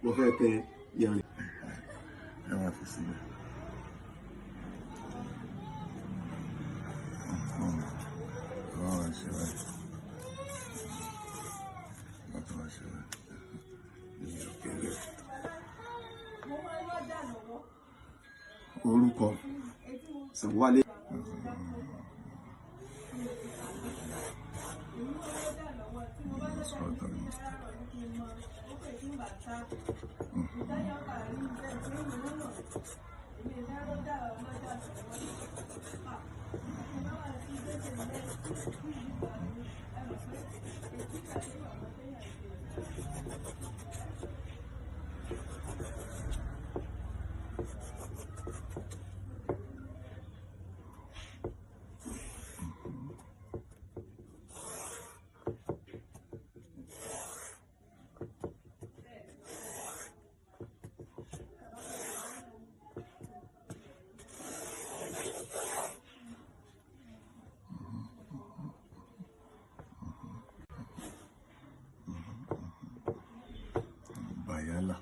Mo fẹ́ tẹ Yanrin. Ẹ máa fi sílẹ̀. Ọlọ́run ṣe báyìí. Ọlọ́run ṣe báyìí. Orúkọ Sangowale. Bayala.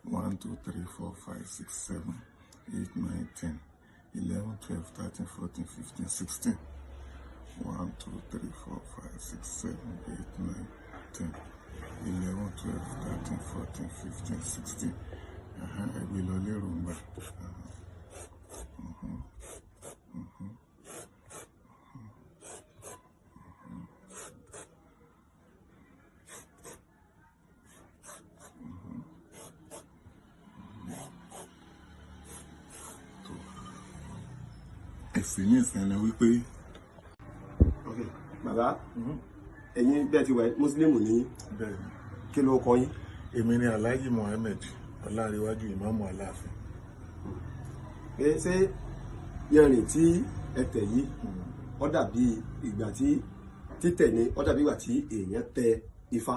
One, 2, 3, 4, 5, 6, 7, 8, 9, 10, 11, 12, 13, 14, 15, 16. 1, 2, 3, 4, 5, 6, 7, 8, 9, 10, 11, 12, 13, 14, 15, 16. Ẹgbẹ́ lọ lérò ń gbà. Ẹ̀sìn ní ìsẹ̀lẹ̀ wípé. Ok, bàbá, ẹ̀yin bẹ́ẹ̀ ti wà Mùsùlùmí ní Bẹ́ẹ̀ kí ló kọ yín? èmi ni Alhaji Mohammed Ọláníwájú Imam Aláàfin. Pé ṣé Yanrin tí ẹ tẹ̀ yìí ó dàbí ìgbà tí títẹ̀ ni ó dàbí ìgbà tí èèyàn tẹ ifá?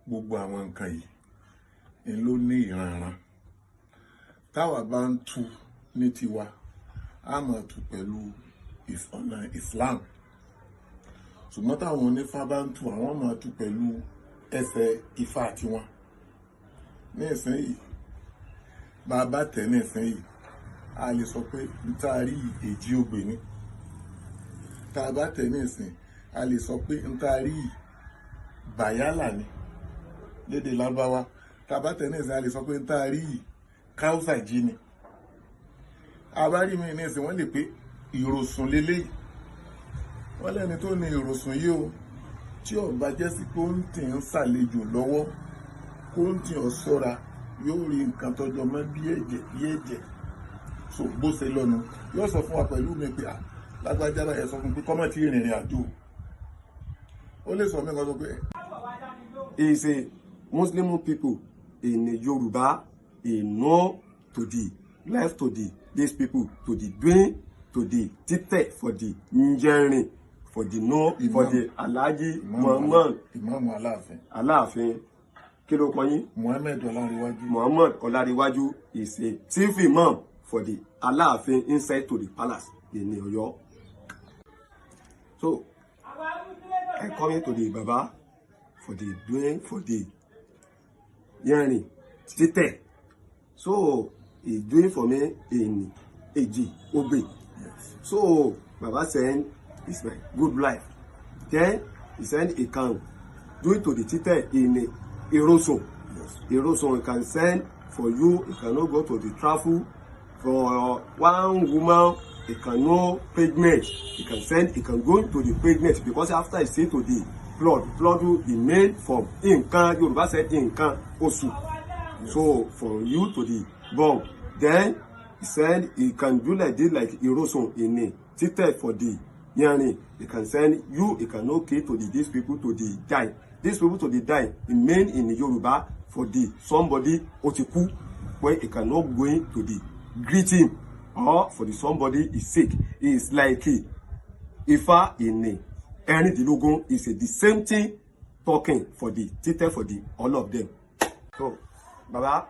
Gbogbo àwọn nǹkan yìí ni ló ní ìranran. Táwa bá ń tú ní tiwa, a máa tú pẹ̀lú ọ̀nà Islam. Ṣùgbọ́n táwọn onífá bá ń tú, àwọn máa tú pẹ̀lú ẹsẹ̀ ifá tiwọn. Ní ìsinyìí, bá a bá tẹ̀ ní ìsinyìí, a lè sọ pé ntaari Ejiogbe ni. Tá a bá tẹ̀ ní ìsìn, a lè sọ pé ntaari Bayala ni lédè Lárúbáwá. Tá a bá tẹ̀ ní ìsìn, a lè sọ pé ntaari Kaosajin ni. Abárí mi ní ìsìn wọ́n lè pé Irosun lélẹ́yìí. Wọ́n lẹ́ni tó ní Irosun yìí o, tí ó bá jẹ́ sí pé ó ń tì ń ṣàlejò lọ́wọ́, kó ń tì ọ́ ṣọ́ra, yóò rí nǹkan tọ́jọ́ mọ́ bí ẹ̀jẹ̀. So bó ṣe lọ́nu yóò sọ fún wa pẹ̀lú mi pé lágbájá báyẹn sọ fún pé kọ́mọ̀ tí rìnrìn àjò. Ó lè sọ mí kan sọ pé. Is a Muslim people in Yoruba, no to the left to the these people to the doing to the títẹ̀ for the Yanrin for the no Imam, for the Alhaji Muhammad Imam Aláàfin. Kí ló kọ yín? Muhammad Ọláníwájú. Muhammad Ọláníwájú is a chief imam for the Aláàfin inside to the palace in Ọ̀yọ́. So I come to the Baba for the doing for the Yanrin títẹ̀. So he's doing for me in Ejiogbe. So Baba saying it's my good life. Then he said he can do it to the títẹ̀ in Irosun. Irosun he can send for you. He cannot go to the travel for one woman. He cannot pregnant. He can send. He can go to the pregnant because after he say to the blood will be made from nǹkan. Yorùbá said nǹkan oṣù. So for you to the born. Then he said he can do like this, like Irosun in a títẹ̀ for the Yanrin. He can send you. He cannot kill to these people to the die. These people to the die. It mean in Yoruba for the somebody ó ti kú. when he cannot go to the greeting or for the somebody is sick. It's like Ifá in ẹ̀rìndínlógún is the same thing talking for the títẹ̀ for the all of them. So bàbá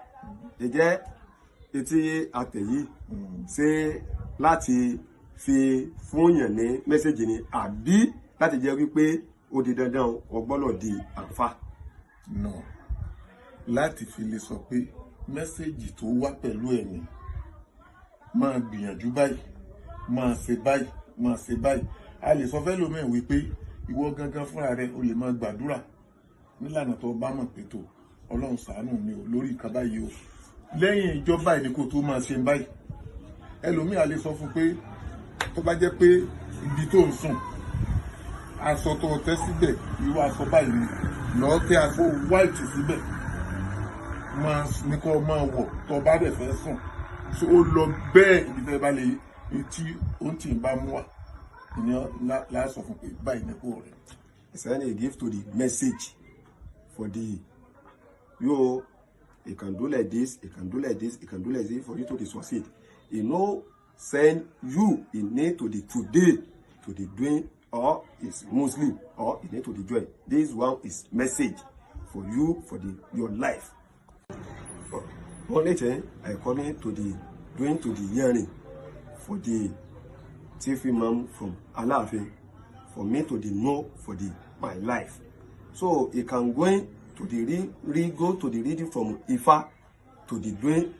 ìjẹ́ etí àtẹ̀yí ṣe láti fi fúnyàn ní mẹ́sẹ̀gì ni àbí láti jẹ́ wípé ó di dandan o gbọ́dọ̀ di àǹfà. No, láti fi lè sọ pé mẹ́sẹ̀gì tó wá pẹ̀lú ẹ̀mí máa gbìyànjú báyìí, máa ṣe báyìí, máa ṣe báyìí. A lè sọ fẹ́ lómi wípé ìwọ gangan fúnra rẹ o lè máa gbàdúrà nílànà tó bá mọ̀ pé tó Ọlọ́run ṣàánú mi o lórí ìka báyìí o. Lẹ́yìn ìjọba ìníkò tó máa ṣe báyìí. Ẹlòmíì a lè sọ fún pé tó bá jẹ́ pé ibi tó ń sùn aṣọ tó tẹ́ síbẹ̀ irú aṣọ báyìí ni lọ́ọ́ tẹ́ aṣọ white síbẹ̀ máa ní kó máa wọ̀ tó bá dẹ̀ fẹ́ sùn. So ó lọ bẹ́ẹ̀ ibi tẹ́ bá lè tí ó ti bá mú wa ìyẹn láàsọ fún pé báyìí ní kò rẹ̀. Send a gift to the message for the you can do like this, you can do like this, you can do like this for you to succeed. You know, send you in need to the today to the doing or is Muslim or in need to the joy. This one is message for you for your life. Only thing I coming to the doing to the Yanrin for the chief Imam from Ilaham for me to the know for my life. So you can go to the go to the reading from Ifá to the doing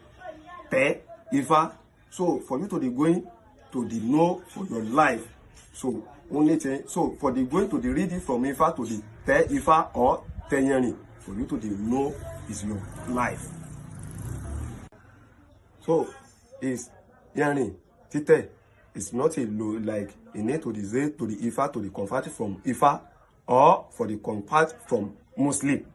Te Ifá. So for you to the going to the know for your life. So only thing. So for the going to the reading from Ifá to the Te Ifá or Te Yanrin for you to the know is your life. So is Yanrin Tite. It's not a low like in need to the Z to the Ifá to the convert from Ifá or for the convert from Muslim.